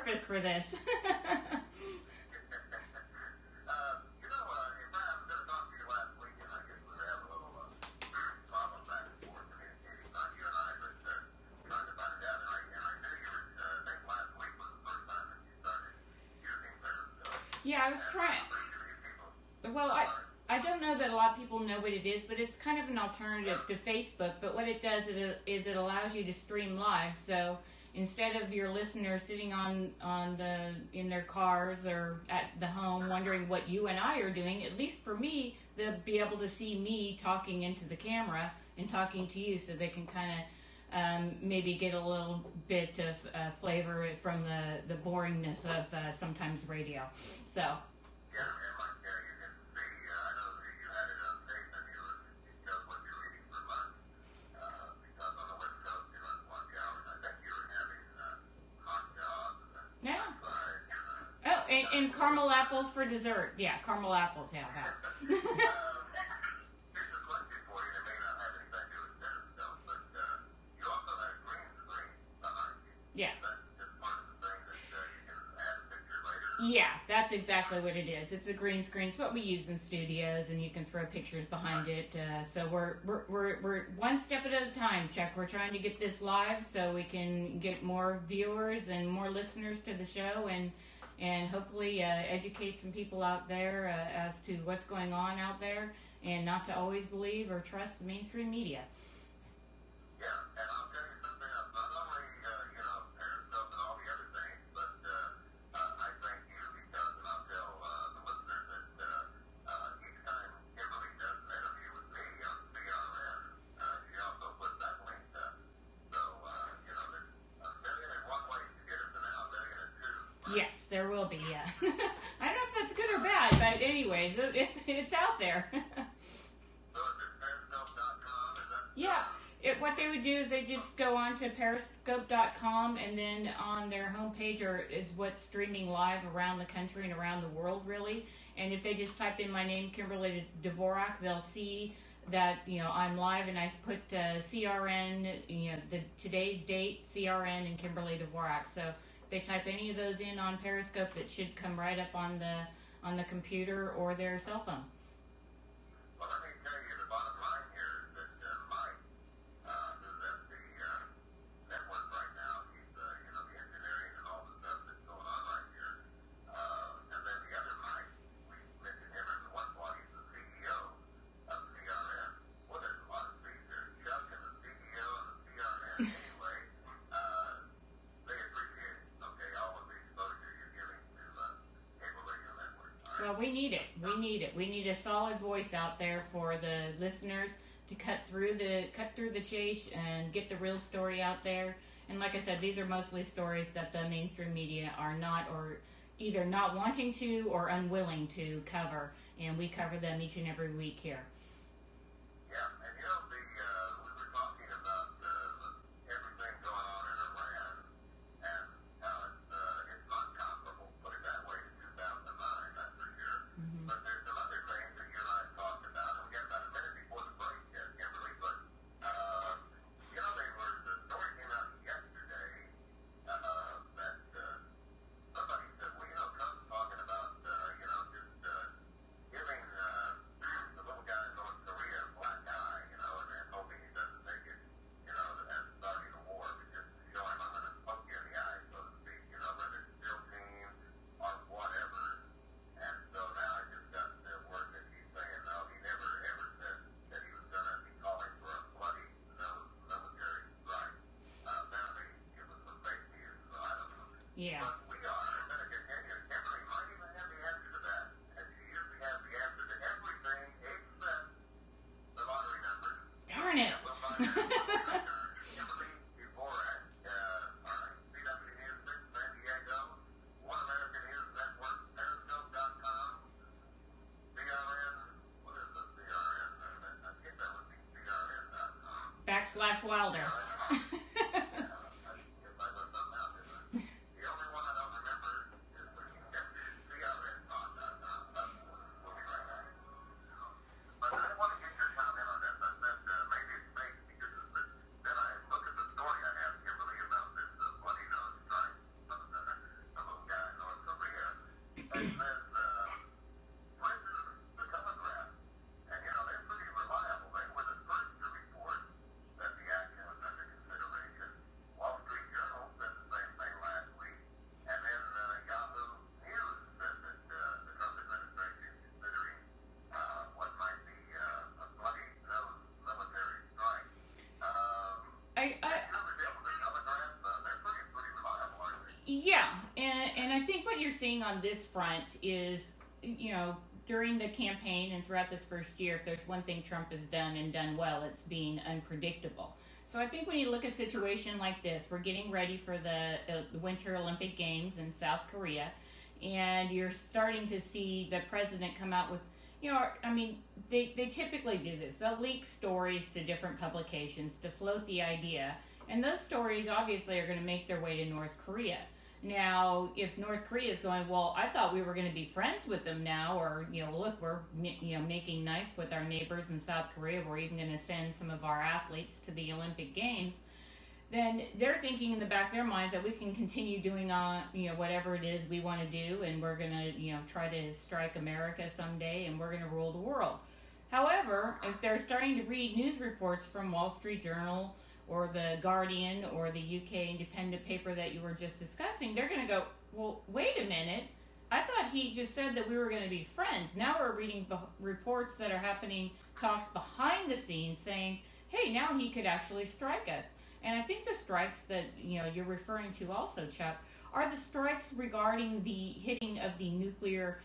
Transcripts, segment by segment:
purpose for this. Yeah, I was trying. Well, I don't know that a lot of people know what it is, but it's kind of an alternative to Facebook. But what it does is it allows you to stream live. So instead of your listeners sitting in their cars or at the home wondering what you and I are doing, at least for me, they'll be able to see me talking into the camera and talking to you, so they can kind of maybe get a little bit of flavor from the boringness of sometimes radio. So. Yeah, and like you can see, I know that you had it on tape and it shows what you're eating for lunch. Because on the West Coast, you're on lunch hours. I think you were having hot dogs and and caramel apples for dessert. Yeah, caramel apples, yeah, that. Yeah. Yeah, that's exactly what it is. It's a green screen. It's what we use in studios, and you can throw pictures behind it. So we're one step at a time, Chuck. We're trying to get this live so we can get more viewers and more listeners to the show, and hopefully educate some people out there as to what's going on out there, and not to always believe or trust the mainstream media. Yeah, and I'll tell you something else. Not only, Periscope and all the other things, but I thank you because, and I'll tell the listeners that each time Kimberly does an interview with me on CRN, she also puts that link up. So, there's a million and one ways to get us, and now a million and two. Right? Yes, there will be, yeah. I don't know if that's good or bad, but anyways, it's out there. So is it Periscope.com? Yeah. What they would do is they just go on to Periscope.com, and then on their homepage is what's streaming live around the country and around the world, really. And if they just type in my name, Kimberly Dvorak, they'll see that I'm live, and I put CRN, today's date, CRN, and Kimberly Dvorak. So if they type any of those in on Periscope, that should come right up on the computer or their cell phone. Well, let me tell you, the bottom line here is that Mike, who's at the network right now, he's the engineering and all the stuff that's going on right here. And then the other Mike, we mentioned him in one point, he's the CEO of CRN. Well, there's a lot of things there. Chuck and the CEO and the CRN anyway, they appreciate it, okay, all of the exposure you're giving to cable radio network. Right? Well, we need it. We need a solid voice out there for the listeners to cut through the chase and get the real story out there. And like I said, these are mostly stories that the mainstream media are not, or either not wanting to or unwilling to cover, and we cover them each and every week here. Yeah, and we were talking about everything going on in Iran, and how it's not comparable, put it that way, to 2009, that's for sure. Mm-hmm. But there's some other things that you and I have talked about, and we got about a minute before the break, Kimberly, but the story came out yesterday that somebody said, well, Trump's talking about, just giving the little guy in North Korea a black eye, and hoping he doesn't take it, as starting a war, but just to show him I'm going to poke you in the eye, so to speak, whether it's SEAL team or whatever. And so now I just got the word that he's saying, no, he never ever said that he was going to be calling for a bloody military strike. Apparently it was some fake news, so I don't know. Yeah. But we are going to continue. Kimberly might even have the answer to that, and she usually has the answer to everything except the lottery numbers. Darn it. We'll find out. Kimberly Dvorak, CW News 6 San Diego, One American News Network, Periscope.com, CRN, what is the CRN? I think that would be CRN.com. /Wilder. I guess I left something out, didn't I? The only one I don't remember is CRN.com. We'll be right back. But I want to get your comment on this. I said maybe it's fake because then I look at the story I have, Kimberly, about this bloody nose strike. seeing on this front is, during the campaign and throughout this first year, if there's one thing Trump has done and done well, it's being unpredictable. So I think when you look at a situation like this, we're getting ready for the Winter Olympic Games in South Korea, and you're starting to see the president come out with, they typically do this. They'll leak stories to different publications to float the idea, and those stories obviously are going to make their way to North Korea. Now, if North Korea is going, well, I thought we were going to be friends with them now, or, look, we're, making nice with our neighbors in South Korea, we're even going to send some of our athletes to the Olympic Games, then they're thinking in the back of their minds that we can continue doing, whatever it is we want to do, and we're going to, try to strike America someday, and we're going to rule the world. However, if they're starting to read news reports from Wall Street Journal, or the Guardian, or the UK independent paper that you were just discussing, they're going to go, well, wait a minute. I thought he just said that we were going to be friends. Now we're reading reports that are happening, talks behind the scenes saying, hey, now he could actually strike us. And I think the strikes that you're referring to also, Chuck, are the strikes regarding the hitting of the nuclear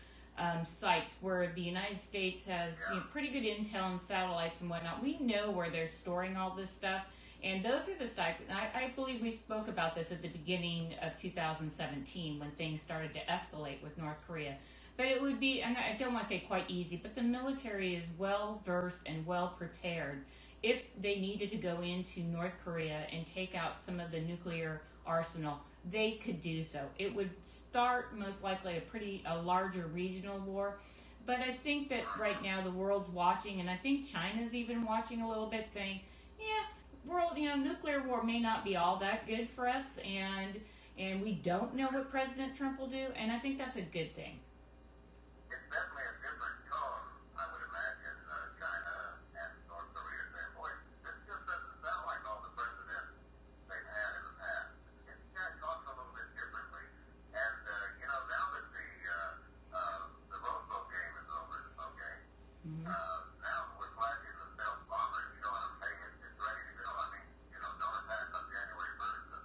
sites where the United States has pretty good intel and satellites and whatnot. We know where they're storing all this stuff. And those are the strikes. I believe we spoke about this at the beginning of 2017 when things started to escalate with North Korea. But it would be, and I don't want to say quite easy, but the military is well versed and well prepared. If they needed to go into North Korea and take out some of the nuclear arsenal, they could do so. It would start most likely a larger regional war. But I think that right now the world's watching, and I think China's even watching a little bit, saying, nuclear war may not be all that good for us, and we don't know what President Trump will do, and I think that's a good thing. It's definitely a different tone, I would imagine, China and North Korea saying, boy, this just doesn't sound like all the presidents they've had in the past. It's kind of talking a little bit differently. And, now that the Rose Bowl game is over, okay, now we're flashing the stealth bomber, you know what I'm saying? It's ready to go. I mean, don't attack on January 1st, and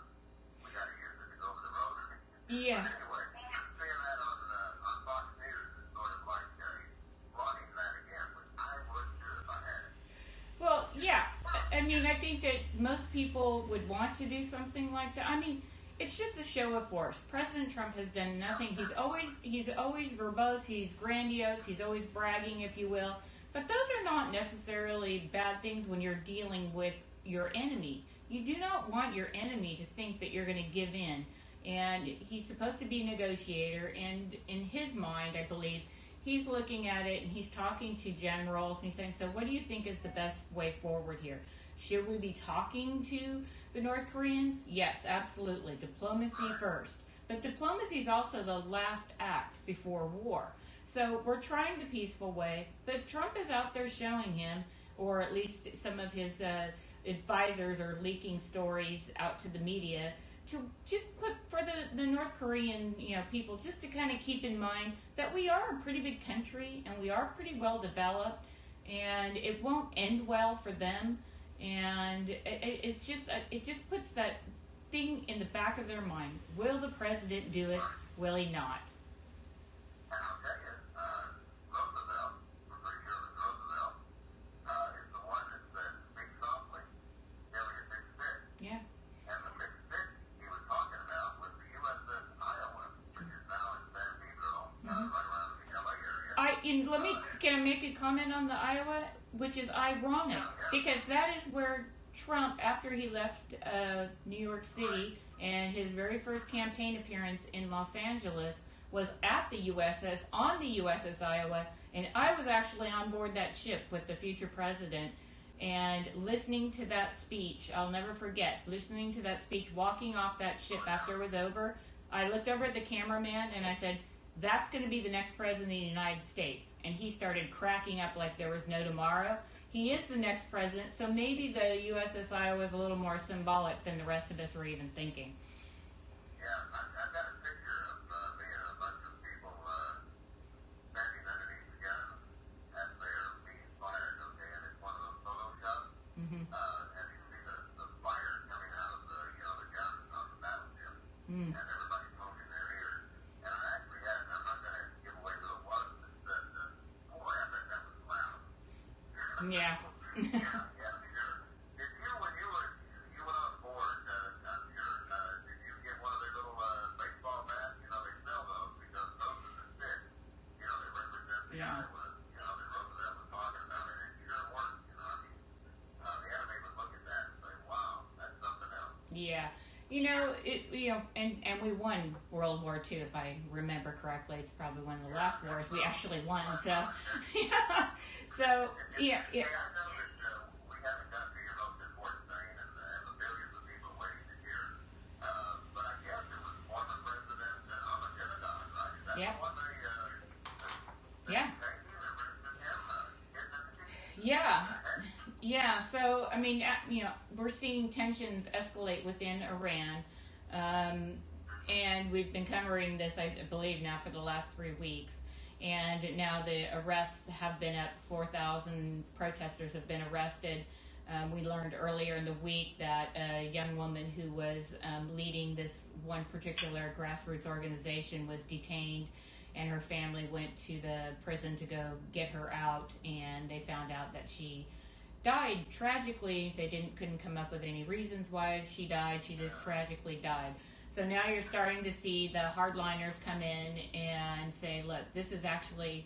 we got to use it to go over the road. Yeah. But anyway, seeing that on Fox News is sort of like wanting that again, which I would do if I had it. Well, yeah. I mean, I think that most people would want to do something like that. I mean, it's just a show of force. President Trump has done nothing. He's always verbose. He's grandiose. He's always bragging, if you will. But those are not necessarily bad things when you're dealing with your enemy. You do not want your enemy to think that you're going to give in. And he's supposed to be a negotiator, and in his mind, I believe, he's looking at it and he's talking to generals and he's saying, so what do you think is the best way forward here? Should we be talking to the North Koreans? Yes, absolutely. Diplomacy first. But diplomacy is also the last act before war. So we're trying the peaceful way, but Trump is out there showing him, or at least some of his advisors are leaking stories out to the media, to just put for the North Korean people, just to kind of keep in mind that we are a pretty big country and we are pretty well developed, and it won't end well for them, and it just puts that thing in the back of their mind. Will the president do it? Will he not? And I'll tell you, Roosevelt, we're pretty sure it was Roosevelt, is the one that said, speak softly, carry a big stick. Yeah. And the big stick he was talking about was the USS Iowa, which is now in San Pedro, right around the LA area. Can I make a comment on the Iowa, which is ironic, because that is where Trump, after he left New York City and his very first campaign appearance in Los Angeles, was at the USS, on the USS Iowa, and I was actually on board that ship with the future president, and listening to that speech, I'll never forget, listening to that speech, walking off that ship after it was over, I looked over at the cameraman and I said, that's going to be the next president of the United States. And he started cracking up like there was no tomorrow. He is the next president, so maybe the USS Iowa is a little more symbolic than the rest of us were even thinking. Yeah, I've got a picture of me and a bunch of people standing underneath the guns as they're being fired, okay? And it's one of those photo shots. Mm-hmm. And you see the fire coming out of the guns on the battleship. And everybody's holding their ears. And I actually Yeah. Yeah, yeah, sure. Did you, when you went on board, I'm sure, did you get one of their little baseball bats? You know, they sell those because those are the sticks. You know, they represent the Yeah. guy was, you know, that Roosevelt was talking about, and it sure worked. You know, I mean, the enemy would look at that and say, wow, that's something else. Yeah. And we won World War II, if I remember correctly. It's probably one of the last wars we actually won. So, yeah. So, yeah. Hey, I know that we haven't got to your most important thing and the billions of people waiting to hear. But I guess it was former President Ahmadinejad, right? Is that Yeah. the one Yeah. thank you, they arrested him? Yeah. Yeah, so I mean, we're seeing tensions escalate within Iran, and we've been covering this, I believe, now for the last 3 weeks. And now the arrests have been up. 4,000 protesters have been arrested. We learned earlier in the week that a young woman who was leading this one particular grassroots organization was detained, and her family went to the prison to go get her out, and they found out that she died tragically. They couldn't come up with any reasons why she died. She just tragically died. So now you're starting to see the hardliners come in and say, look, this is actually,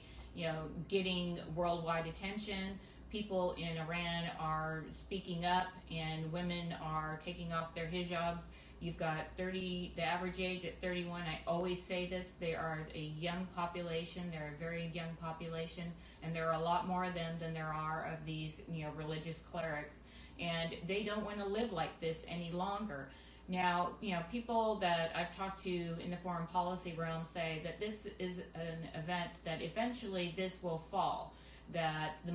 getting worldwide attention. People in Iran are speaking up, and women are taking off their hijabs. You've got the average age at 31. I always say this, they are a young population. They're a very young population, and there are a lot more of them than there are of these, religious clerics. And they don't want to live like this any longer. Now, people that I've talked to in the foreign policy realm say that this is an event that eventually this will fall, that the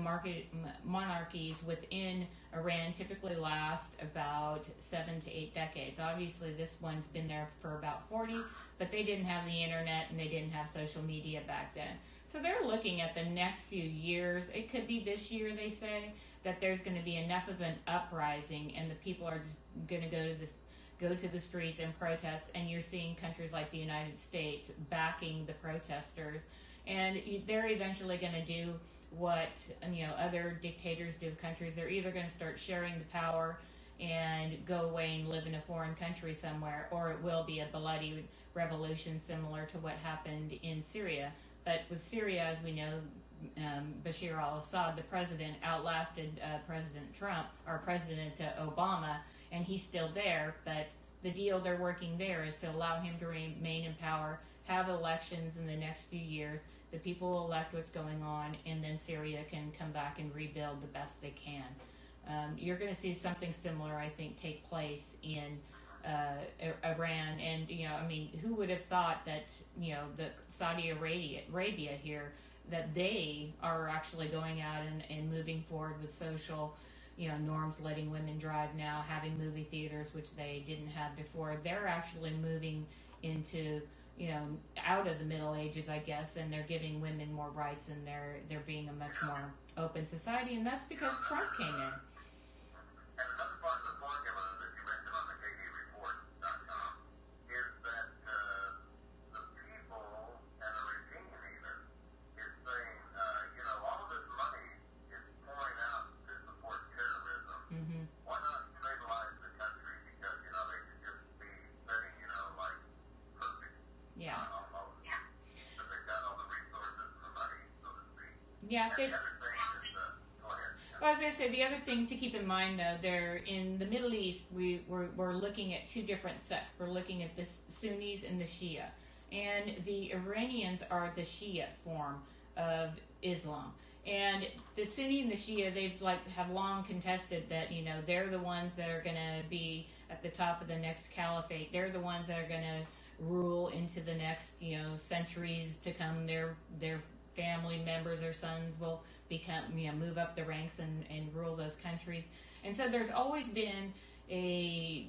monarchies within Iran typically last about 7 to 8 decades. Obviously, this one's been there for about 40, but they didn't have the internet and they didn't have social media back then. So they're looking at the next few years. It could be this year, they say, that there's going to be enough of an uprising and the people are just going to go to the streets and protest. And you're seeing countries like the United States backing the protesters. And they're eventually going to do what other dictators do of countries. They're either going to start sharing the power and go away and live in a foreign country somewhere, or it will be a bloody revolution similar to what happened in Syria. But with Syria, as we know, Bashar al-Assad, the president, outlasted President Trump or President Obama, and he's still there. But the deal they're working there is to allow him to remain in power, have elections in the next few years. The people will elect what's going on, and then Syria can come back and rebuild the best they can. You're going to see something similar, I think, take place in Iran. And, who would have thought that, the Saudi Arabia here, that they are actually going out and moving forward with social, norms, letting women drive now, having movie theaters, which they didn't have before. They're actually moving into out of the Middle Ages, I guess, and they're giving women more rights, and they're being a much more open society, and that's because Trump came in. And another part of the formula that you mentioned on the KDReport.com is that the people and the regime even is saying, all of this money is pouring out to support terrorism. Mm-hmm. Why not stabilize the country? Because, they could just be setting, like perfect. Yeah. Almost. But they've got all the resources and the money, so to speak. Yeah. And the other thing is, go ahead. Well, as I said, the other thing to keep in mind, though, in the Middle East, we're looking at two different sects. We're looking at the Sunnis and the Shia. And the Iranians are the Shia form of Islam. And the Sunni and the Shia, have long contested that, they're the ones that are going to be at the top of the next caliphate. They're the ones that are going to rule into the next, centuries to come. Their family members, their sons will become, move up the ranks and rule those countries. And so there's always been a,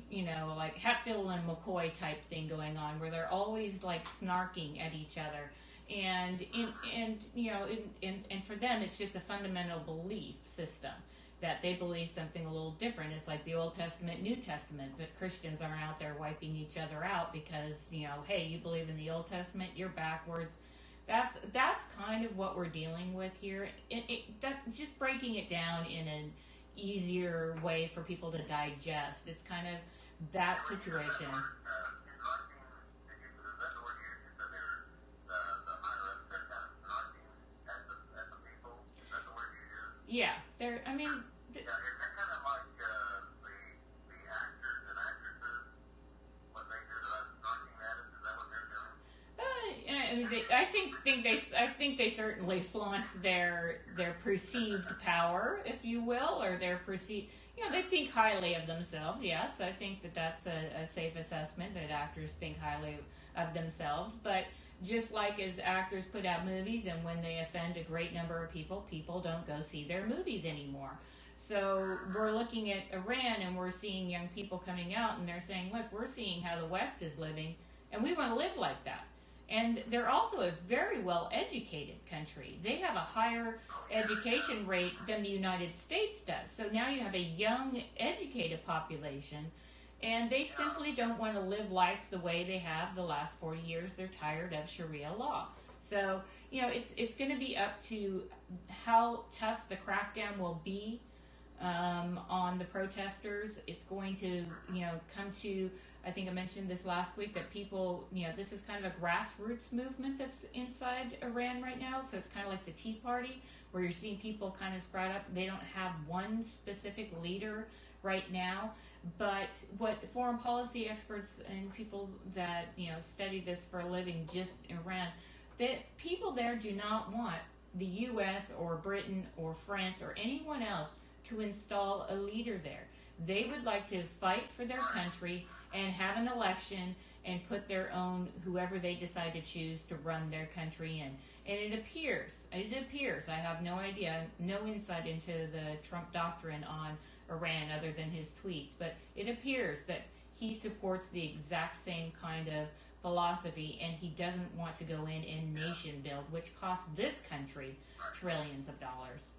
like Hatfield and McCoy type thing going on, where they're always like snarking at each other. And for them, it's just a fundamental belief system that they believe something a little different. It's like the Old Testament, New Testament, but Christians aren't out there wiping each other out because, hey, you believe in the Old Testament, you're backwards. that's kind of what we're dealing with here. Just breaking it down in an easier way for people to digest. It's kind of that When you use that situation. word, snarking, is that the word you used? You said they were, the higher ups, they're kind of snarking at the people. Is that the word you used? Yeah, there. I mean, Yeah, is that kind of like the actors and actresses, what they do to us, snarking at us? Is that what they're doing? I mean, I think they certainly flaunt their perceived power, if you will, or their perceived. They think highly of themselves. Yes, I think that that's a safe assessment that actors think highly of themselves. But just like as actors put out movies, and when they offend a great number of people, people don't go see their movies anymore. So we're looking at Iran, and we're seeing young people coming out, and they're saying, "Look, we're seeing how the West is living, and we want to live like that." And they're also a very well educated country. They have a higher education rate than the United States does. So now you have a young, educated population, and they simply don't want to live life the way they have the last 40 years. They're tired of Sharia law. So, it's going to be up to how tough the crackdown will be on the protesters. It's going to, come to, I think I mentioned this last week, that people, this is kind of a grassroots movement that's inside Iran right now. So it's kind of like the Tea Party, where you're seeing people kind of sprout up. They don't have one specific leader right now. But what foreign policy experts and people that, study this for a living, just Iran, that people there do not want the U.S. or Britain or France or anyone else to install a leader there. They would like to fight for their country and have an election and put their own, whoever they decide to choose to run their country in. And it appears, I have no idea, no insight into the Trump doctrine on Iran other than his tweets, but it appears that he supports the exact same kind of philosophy, and he doesn't want to go in and nation build, which costs this country trillions of dollars.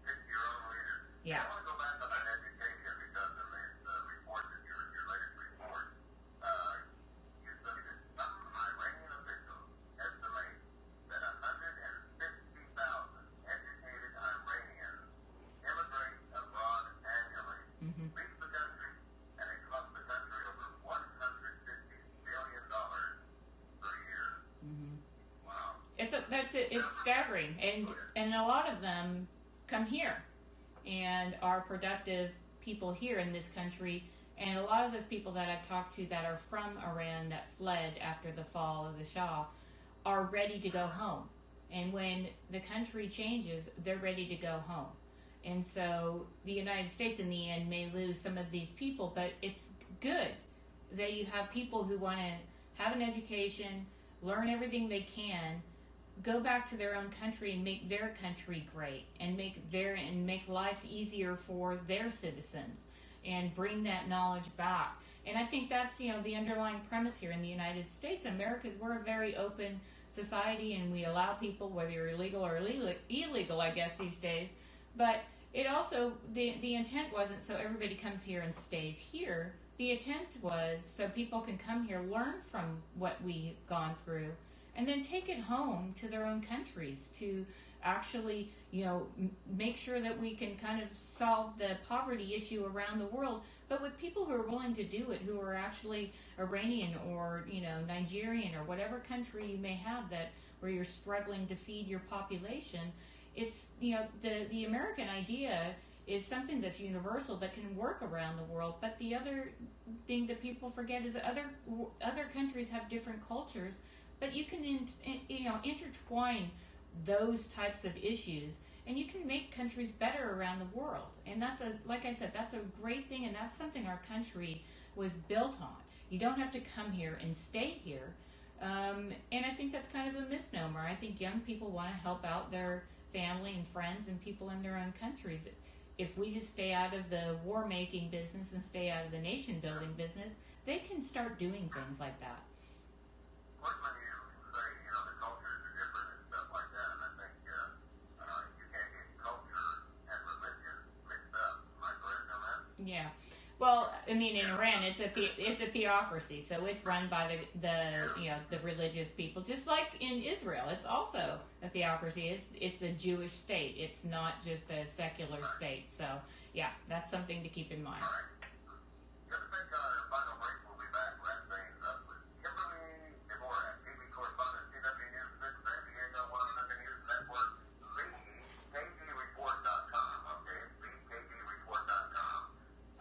Pick your own leader. Yeah. I want to go back to that education, because in the report, that your latest report, you said that some Iranian officials estimate that 150,000 educated Iranians immigrate abroad annually, Mm-hmm. leave the country, and it costs the country over $150 billion per year. Mm-hmm. Wow. It's staggering, and a lot of them come here and are productive people here in this country. And a lot of those people that I've talked to that are from Iran that fled after the fall of the Shah are ready to go home. And when the country changes, they're ready to go home. And so the United States in the end may lose some of these people, but it's good that you have people who want to have an education, learn everything they can, go back to their own country and make their country great, and make life easier for their citizens, and bring that knowledge back. And I think that's the underlying premise here in the United States. We're a very open society, and we allow people, whether you're illegal or illegal, I guess these days. But it also, the intent wasn't so everybody comes here and stays here. The intent was so people can come here, learn from what we've gone through, and then take it home to their own countries to actually, make sure that we can kind of solve the poverty issue around the world, but with people who are willing to do it, who are actually Iranian or, Nigerian or whatever country you may have that where you're struggling to feed your population. It's, the American idea is something that's universal that can work around the world. But the other thing that people forget is that other countries have different cultures, but you can intertwine those types of issues, and you can make countries better around the world. And like I said, that's a great thing, and that's something our country was built on. You don't have to come here and stay here. And I think that's kind of a misnomer. I think young people want to help out their family and friends and people in their own countries. If we just stay out of the war-making business and stay out of the nation-building business, they can start doing things like that. Of course, when you say, the cultures are different and stuff like that, and I think you can't get culture and religion mixed up. Am I correct on that? Yeah. Well, I mean, in Iran, it's a theocracy, so it's run by the religious people, just like in Israel. It's also a theocracy. It's the Jewish state. It's not just a secular state. So yeah, that's something to keep in mind. All right. Just take our final break. We'll be back. Wrap things up with Kimberly Dvorak, TV correspondent, CW News 6, San Diego, one of the News Network, BKGReport.com. Okay, BKGReport.com.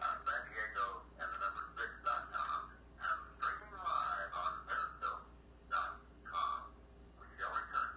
San Diego and the number 6.com. And streaming live on Periscope.com. We shall return.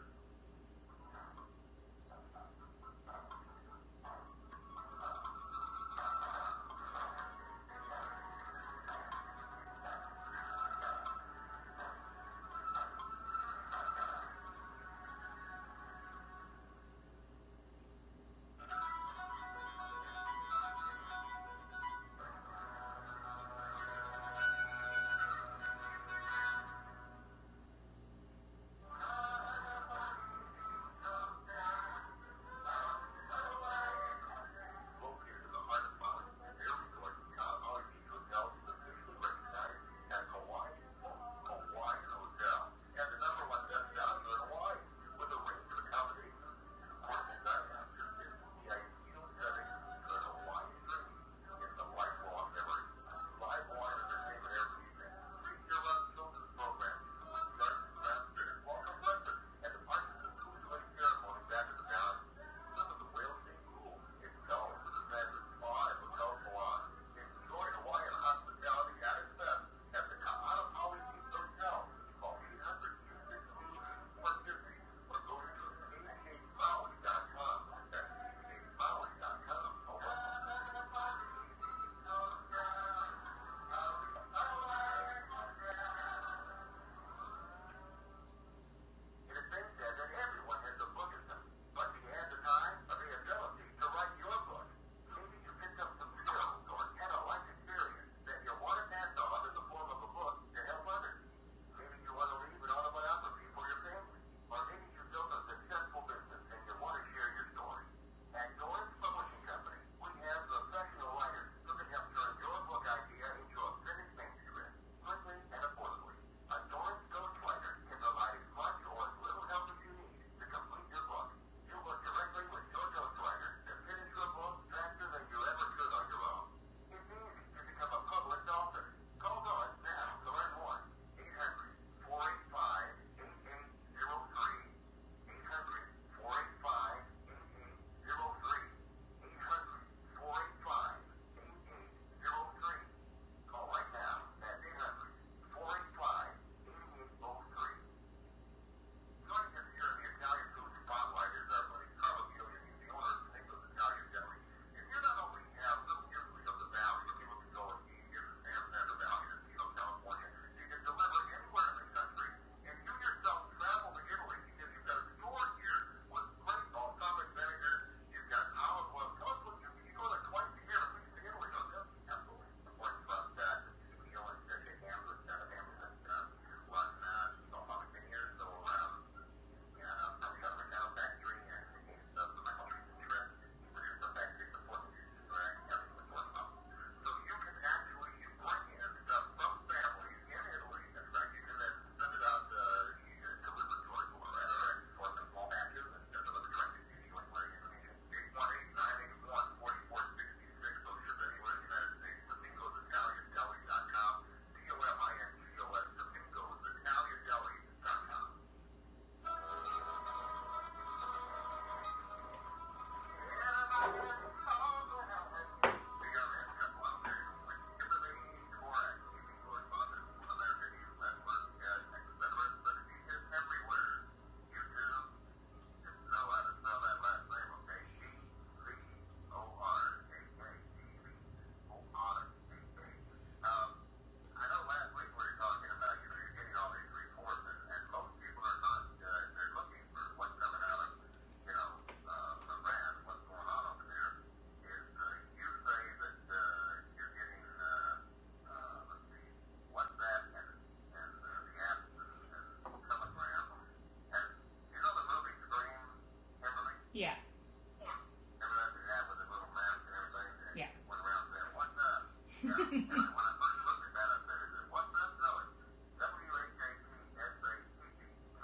And when I first looked at that, I said, is it WhatsApp? No, it's WHAPSATT.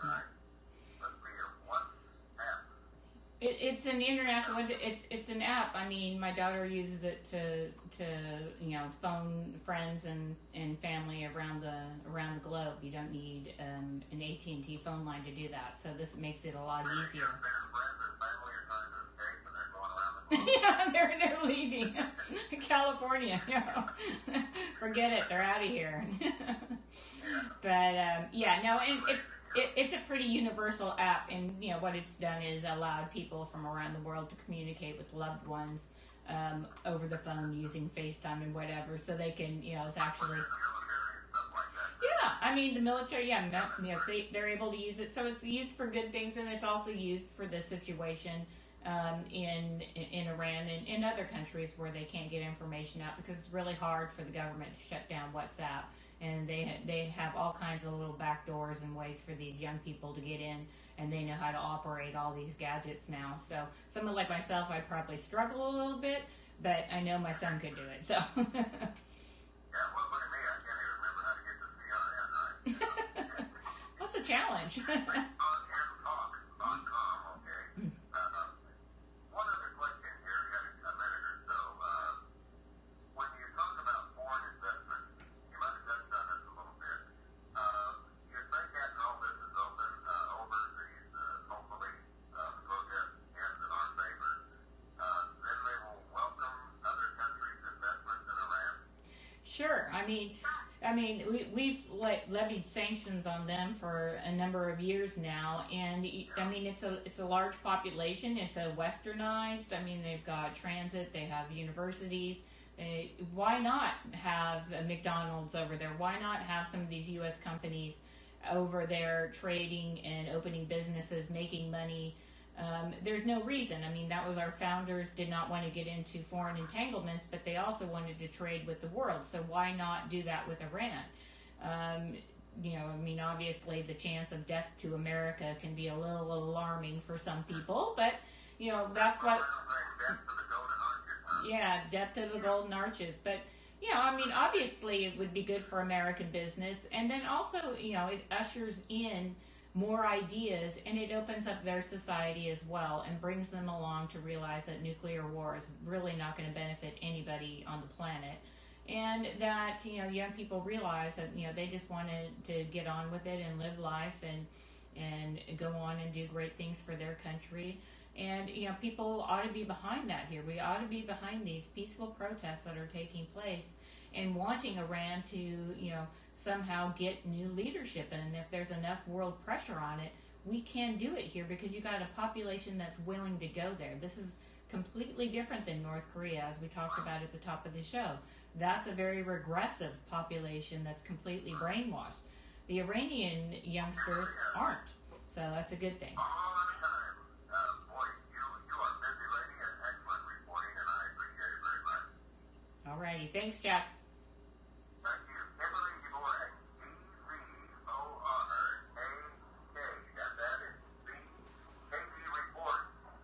All right. Must be a WhatsApp. It's an international. It's an app. I mean, my daughter uses it to phone friends and family around the globe. You don't need an AT&T phone line to do that. So this makes it a lot easier. Their friends or family are trying to escape and they're going around the globe. Yeah, they're leaving California. Forget it. They're out of here. But it's a pretty universal app, and what it's done is allowed people from around the world to communicate with loved ones over the phone using FaceTime and whatever, so they can it's actually I mean the military they're able to use it, so it's used for good things, and it's also used for this situation in Iran and in other countries where they can't get information out because it's really hard for the government to shut down WhatsApp. And they have all kinds of little back doors and ways for these young people to get in, and they know how to operate all these gadgets now. So someone like myself, I'd probably struggle a little bit, but I know my son could do it. So. Yeah, well, look at me. I can't even remember how to get the CRN right. That's a challenge. One other question here, we got a minute or so. When you talk about foreign investment, you might have touched on this a little bit. You think after all this is open, over these, hopefully, the protest ends in our favor, then they will welcome other countries' investments in Iran? Sure. I mean, we've levied sanctions on them for a number of years now, and I mean it's a large population. It's a westernized. I mean, they've got transit, they have universities. Why not have a McDonald's over there? Why not have some of these U.S. companies over there trading and opening businesses, making money? There's no reason. I mean, that was our founders did not want to get into foreign entanglements, but they also wanted to trade with the world. So why not do that with Iran? I mean, obviously the chance of death to America can be a little alarming for some people, but that's what. Yeah, death to the golden arches. But I mean, obviously it would be good for American business, and then also it ushers in more ideas, and it opens up their society as well and brings them along to realize that nuclear war is really not going to benefit anybody on the planet, and that young people realize that they just wanted to get on with it and live life and go on and do great things for their country. And people ought to be behind that here. We ought to be behind these peaceful protests that are taking place and wanting Iran to somehow get new leadership. And if there's enough world pressure on it, we can do it here because you got a population that's willing to go there. This is completely different than North Korea, as we talked about at the top of the show. That's a very regressive population that's completely brainwashed. The Iranian youngsters aren't, so that's a good thing. Boy, you are a busy lady and excellent reporting, and I appreciate it very much. All righty. Thanks, Jack.